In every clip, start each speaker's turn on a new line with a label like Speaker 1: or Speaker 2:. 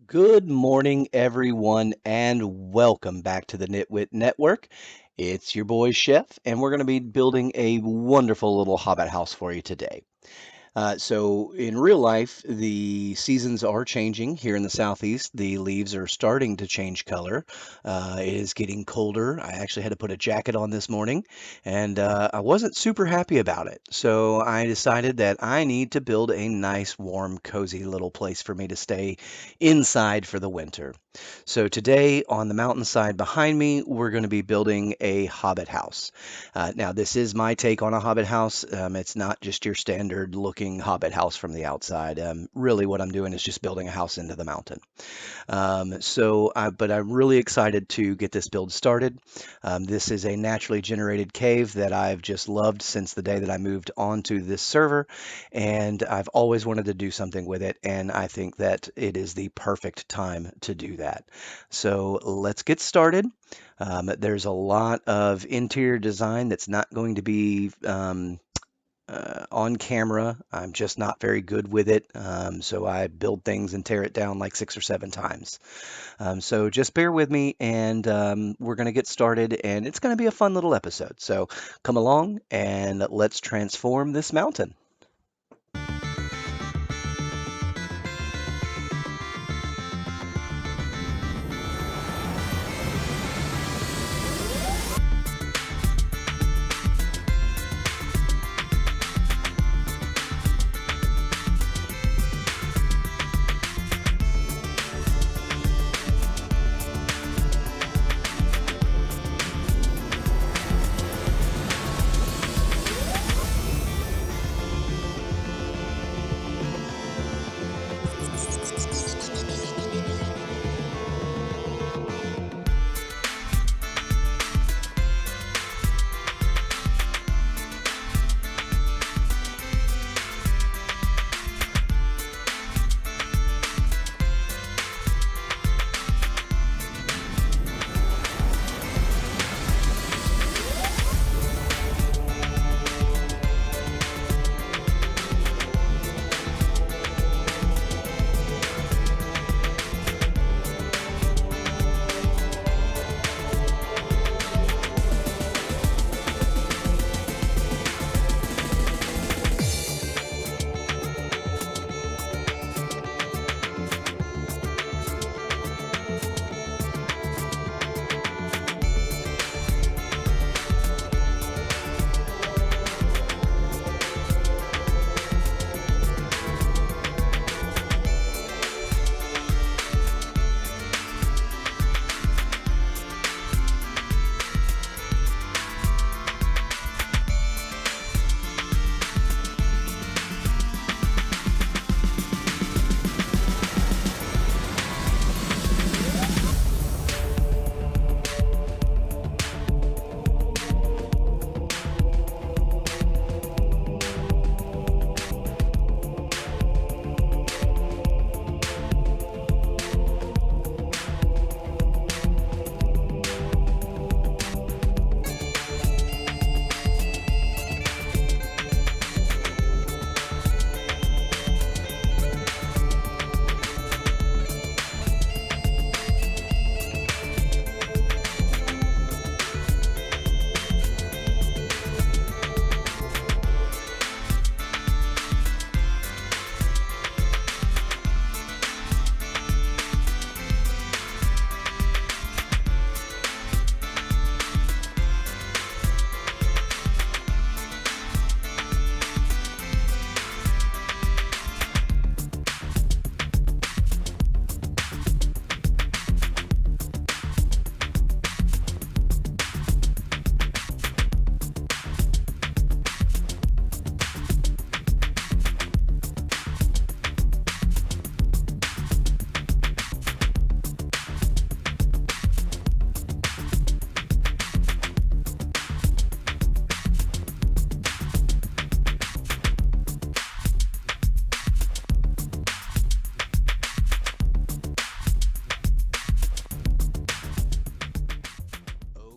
Speaker 1: Good morning, everyone, and welcome back to the Nitwit Network. It's your boy Chef, and we're going to be building a wonderful little Hobbit house for you today. So in real life, the seasons are changing here in the southeast. The leaves are starting to change color. It is getting colder. I actually had to put a jacket on this morning, and I wasn't super happy about it. So I decided that I need to build a nice, warm, cozy little place for me to stay inside for the winter. So today on the mountainside behind me, we're going to be building a Hobbit house. Now, this is my take on a Hobbit house. It's not just your standard looking Hobbit house from the outside. Really, what I'm doing is just building a house into the mountain. But I'm really excited to get this build started. This is a naturally generated cave that I've just loved since the day that I moved onto this server, and I've always wanted to do something with it, and I think that it is the perfect time to do that. So let's get started. There's a lot of interior design that's not going to be on camera. I'm just not very good with it. So I build things and tear it down like 6 or 7 times. So just bear with me and we're going to get started and it's going to be a fun little episode. So come along and let's transform this mountain.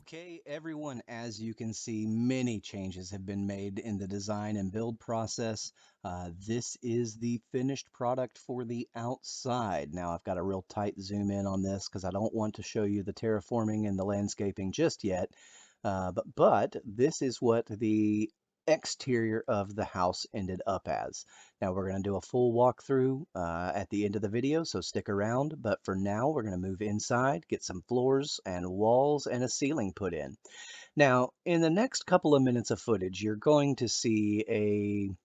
Speaker 1: Okay, everyone, As you can see, many changes have been made in the design and build process. This is the finished product for the outside. Now I've got a real tight zoom in on this because I don't want to show you the terraforming and the landscaping just yet. But this is what the exterior of the house ended up as. Now we're going to do a full walkthrough at the end of the video, so stick around. But for now, we're going to move inside, get some floors and walls and a ceiling put in. Now, in the next couple of minutes of footage, you're going to see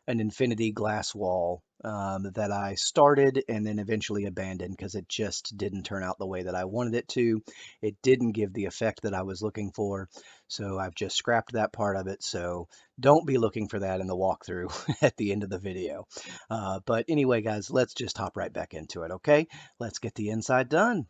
Speaker 1: an infinity glass wall that I started and then eventually abandoned because it just didn't turn out the way that I wanted it to. It didn't give the effect that I was looking for, so I've just scrapped that part of it. So don't be looking for that in the walkthrough at the end of the video. But anyway, guys, let's just hop right back into it, okay? Let's get the inside done.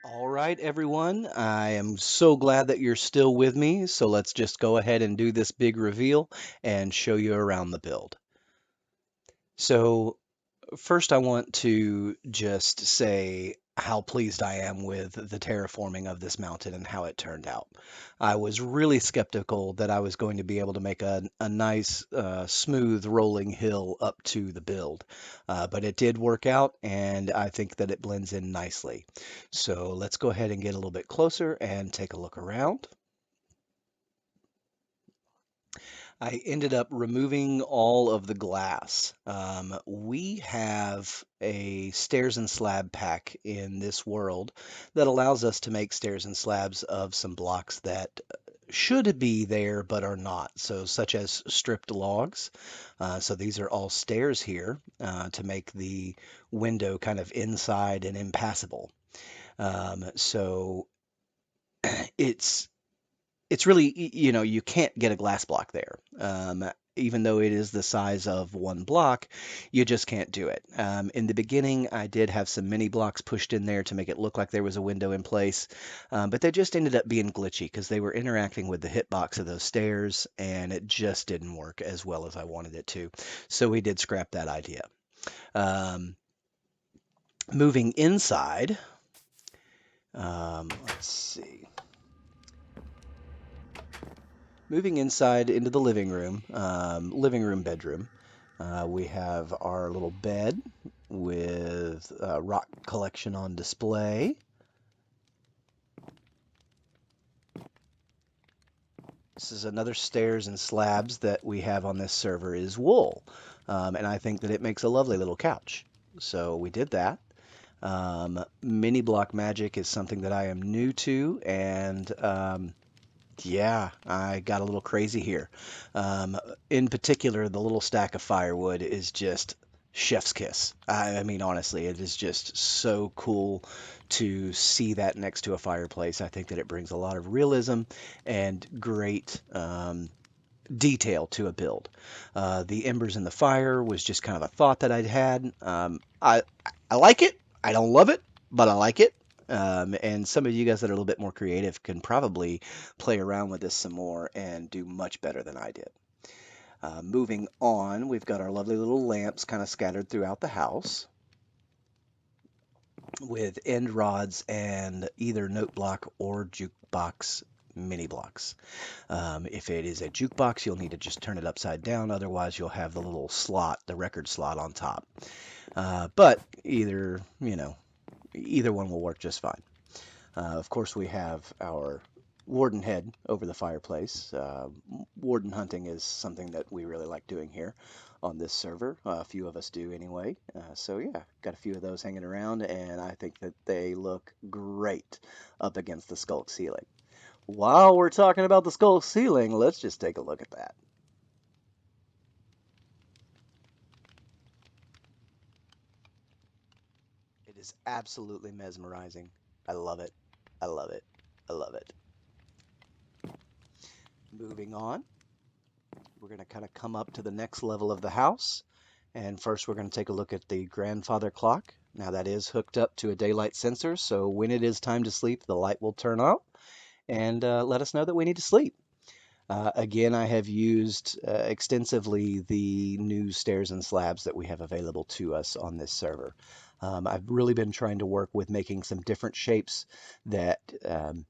Speaker 1: All right, everyone. I am so glad that you're still with me. So let's just go ahead and do this big reveal and show you around the build. So first, I want to just say how pleased I am with the terraforming of this mountain and how it turned out. I was really skeptical that I was going to be able to make a nice, smooth rolling hill up to the build, but it did work out, and I think that it blends in nicely. So let's go ahead and get a little bit closer and take a look around. I ended up removing all of the glass. We have a stairs and slab pack in this world that allows us to make stairs and slabs of some blocks that should be there but are not. So, such as stripped logs. So, these are all stairs here to make the window kind of inside and impassable. So, it's it's really, you can't get a glass block there. Even though it is the size of one block, you just can't do it. In the beginning, I did have some mini blocks pushed in there to make it look like there was a window in place, but they just ended up being glitchy because they were interacting with the hitbox of those stairs, and it just didn't work as well as I wanted it to. So we did scrap that idea. Um, Moving inside, let's see. Moving inside into the living room, bedroom, we have our little bed with rock collection on display. This is another stairs and slabs that we have on this server is wool, and I think that it makes a lovely little couch. So we did that. Mini block magic is something that I am new to, and yeah, I got a little crazy here. Um, in particular, the little stack of firewood is just chef's kiss. I mean, honestly, it is just so cool to see that next to a fireplace. I think that it brings a lot of realism and great detail to a build. The embers in the fire was just kind of a thought that I'd had. I like it. I don't love it, but I like it. And some of you guys that are a little bit more creative can probably play around with this some more and do much better than I did. Moving on, we've got our lovely little lamps kind of scattered throughout the house with end rods and either note block or jukebox mini blocks. If it is a jukebox, you'll need to just turn it upside down. Otherwise, you'll have the little slot, the record slot on top. But either one will work just fine. Of course, we have our warden head over the fireplace. Warden hunting is something that we really like doing here on this server. A few of us do anyway. So yeah, got a few of those hanging around, and I think that they look great up against the skulk ceiling. While we're talking about the skull ceiling, let's just take a look at that. It is absolutely mesmerizing. I love it. I love it. I love it. Moving on, we're going to kind of come up to the next level of the house. And first, we're going to take a look at the grandfather clock. Now, that is hooked up to a daylight sensor, so when it is time to sleep, the light will turn off and let us know that we need to sleep. Again, I have used extensively the new stairs and slabs that we have available to us on this server. I've really been trying to work with making some different shapes that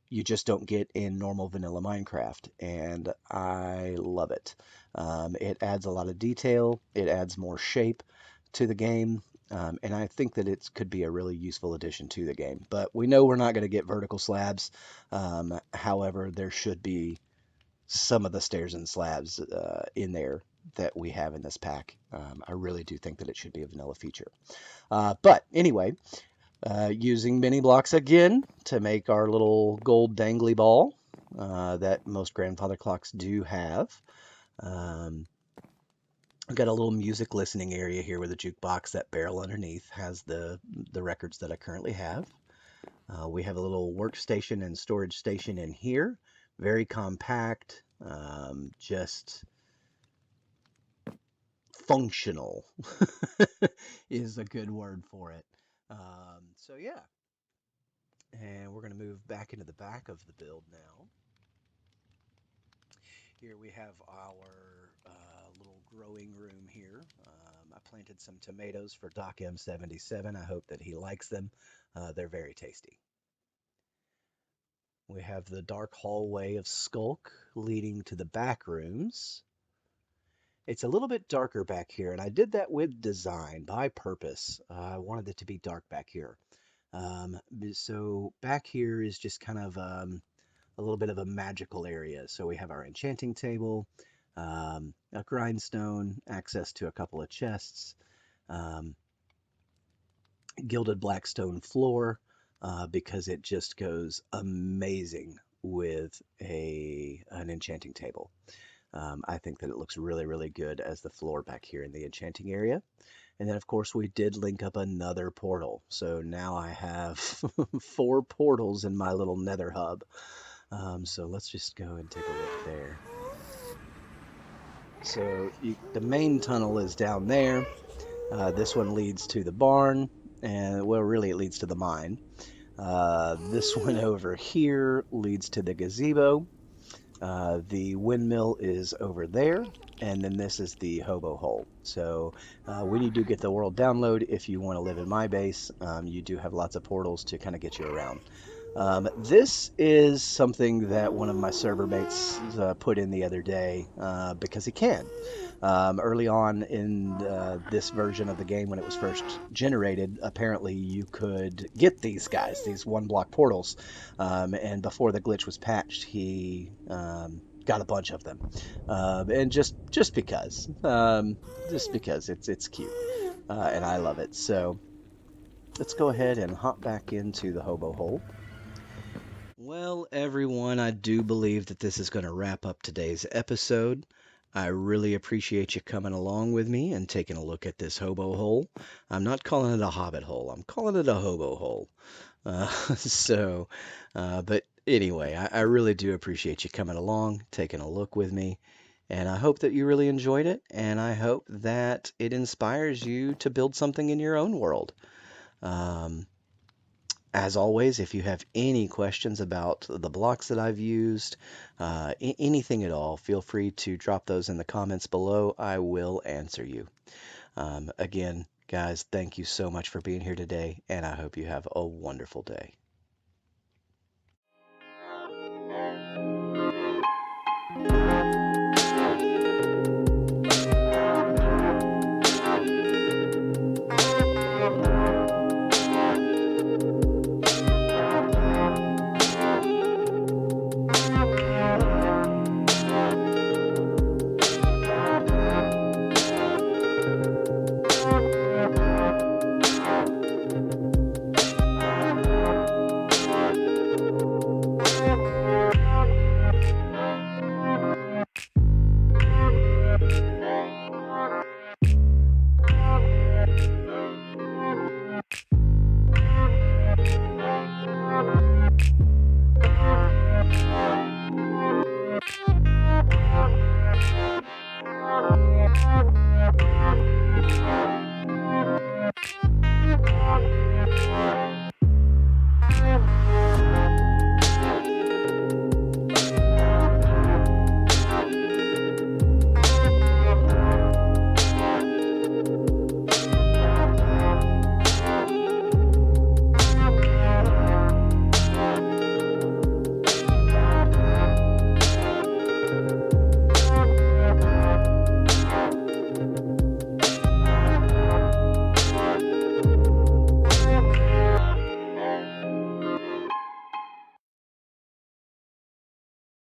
Speaker 1: you just don't get in normal vanilla Minecraft, and I love it. It adds a lot of detail, it adds more shape to the game, and I think that it could be a really useful addition to the game. But we know we're not going to get vertical slabs. However, there should be some of the stairs and slabs in there that we have in this pack. I really do think that it should be a vanilla feature. But anyway, using mini blocks again to make our little gold dangly ball that most grandfather clocks do have. Um, I've got a little music listening area here with a jukebox. That barrel underneath has the records that I currently have. We have a little workstation and storage station in here. Very compact, just functional is a good word for it. So yeah, and we're going to move back into the back of the build now. Here we have our little growing room here. I planted some tomatoes for Doc M77. I hope that he likes them. They're very tasty. We have the dark hallway of Skulk leading to the back rooms. It's a little bit darker back here, and I did that with design by purpose. I wanted it to be dark back here. So back here is just kind of a little bit of a magical area. So we have our enchanting table, a grindstone, access to a couple of chests, um, gilded blackstone floor, because it just goes amazing with an enchanting table. I think that it looks really, really good as the floor back here in the enchanting area. And then, of course, we did link up another portal. So now I have 4 portals in my little nether hub. So let's just go and take a look there. So the main tunnel is down there. This one leads to the barn, and well, really, it leads to the mine. This one over here leads to the gazebo. The windmill is over there, and then this is the Hobo Hole. So when you do get the world download, if you want to live in my base, you do have lots of portals to kind of get you around. This is something that one of my server mates put in the other day because he can. Early on in this version of the game, when it was first generated, apparently you could get these guys, these 1 block portals. And before the glitch was patched, he got a bunch of them. And just because it's cute, and I love it. So let's go ahead and hop back into the Hobo Hole. Well, everyone, I do believe that this is going to wrap up today's episode. I really appreciate you coming along with me and taking a look at this hobo hole. I'm not calling it a hobbit hole, I'm calling it a hobo hole. So, but anyway, I really do appreciate you coming along, taking a look with me, and I hope that you really enjoyed it, and I hope that it inspires you to build something in your own world. Um, as always, if you have any questions about the blocks that I've used, anything at all, feel free to drop those in the comments below. I will answer you. Again, guys, thank you so much for being here today, and I hope you have a wonderful day.